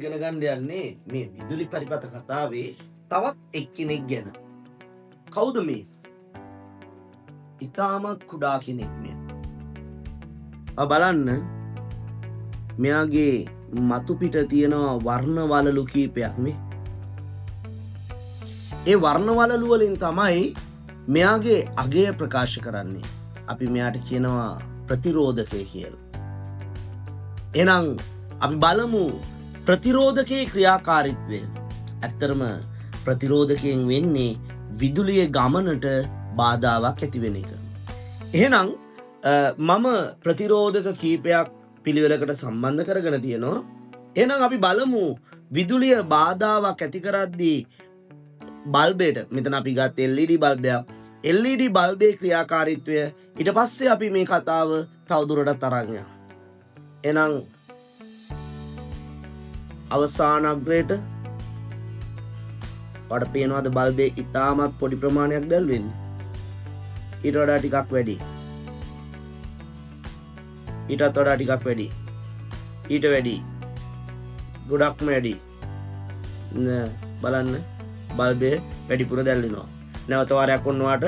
ඉගෙන ගන්න යන්නේ මේ විදුලි පරිපත කතාවේ තවත් එක්කෙනෙක් ගැන. කවුද මේ? ඉතාමත් කුඩා කෙනෙක් මේ. බලන්න මෙයාගේ මතු පිට තියෙනවා වර්ණ වලලු කීපයක් මේ. ඒ වර්ණ වලලු වලින් තමයි මෙයාගේ අගය ප්‍රකාශ කරන්නේ. අපි මෙයාට කියනවා ප්‍රතිරෝධකය කියලා. එහෙනම් අපි බලමු ප්‍රතිරෝධකයේ ක්‍රියාකාරීත්වය. ඇත්තටම ප්‍රතිරෝධකයෙන් වෙන්නේ විදුලියේ ගමනට බාධාවක් ඇති වෙන එක. එහෙනම් මම ප්‍රතිරෝධක කීපයක් පිළිවෙලකට සම්බන්ධ කරගෙන තියෙනවා. එහෙනම් අපි බලමු විදුලිය බාධාවක් ඇති කරද්දී බල්බයට, මෙතන අපි ගත්ත LED බල්බයක්, LED බල්බේ ක්‍රියාකාරීත්වය ඊට පස්සේ අපි මේ කතාව තවදුරටත් අරන් යමු. එහෙනම් අවසාන අග්‍රයට ඔයාලට පේනවාද බල්බේ ඉතාමත් පොඩි ප්‍රමාණයක් දැල් වෙන්නේ? ඊට වඩා ටිකක් වැඩි. ඊටත් වඩා ටිකක් වැඩි. ඊට වැඩි. ගොඩක්ම වැඩි. බලන්න බල්බේ වැඩිපුර දැල් වෙනවා. නැවත වාරයක් ඔන්නවාට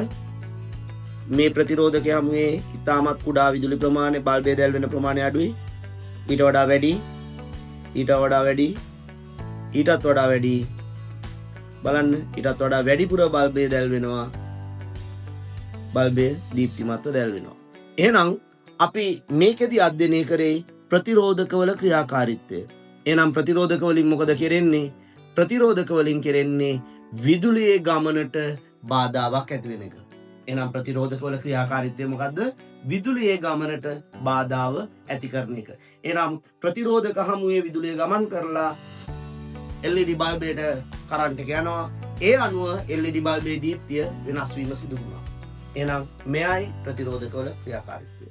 මේ ප්‍රතිරෝධකය හැමුවේ ඉතාමත් කුඩා විදුලි ප්‍රමාණය, බල්බේ දැල් වෙන ප්‍රමාණය අඩුයි. ඊට වඩා වැඩි. ඊට වඩා වැඩි. ඊටත් වඩා වැඩි. බලන්න ඊටත් වඩා වැඩිපුර බල්බේ දැල් වෙනවා. බල්බේ දීප්තිමත්ව දැල් වෙනවා. එහෙනම් අපි මේකෙදි අධ්‍යයනය කරේ ප්‍රතිරෝධකවල ක්‍රියාකාරීත්වය. එහෙනම් ප්‍රතිරෝධක වලින් මොකද කරන්නේ? ප්‍රතිරෝධක වලින් කරන්නේ විදුලියේ ගමනට බාධාවක් ඇති වෙන එක. එහෙනම් ප්‍රතිරෝධක වල ක්‍රියාකාරීත්වය මොකද්ද? විදුලියේ ගමනට බාධාව ඇති කරන එක. එහෙනම් ප්‍රතිරෝධක හමුවේ විදුලිය ගමන් කරලා LED බල්බයට කරන්ට් එක යනවා. ඒ අනුව LED බල්බේ දීප්තිය වෙනස් වීම සිදු වෙනවා. එහෙනම් මෙයයි ප්‍රතිරෝධක වල ක්‍රියාකාරීත්වය.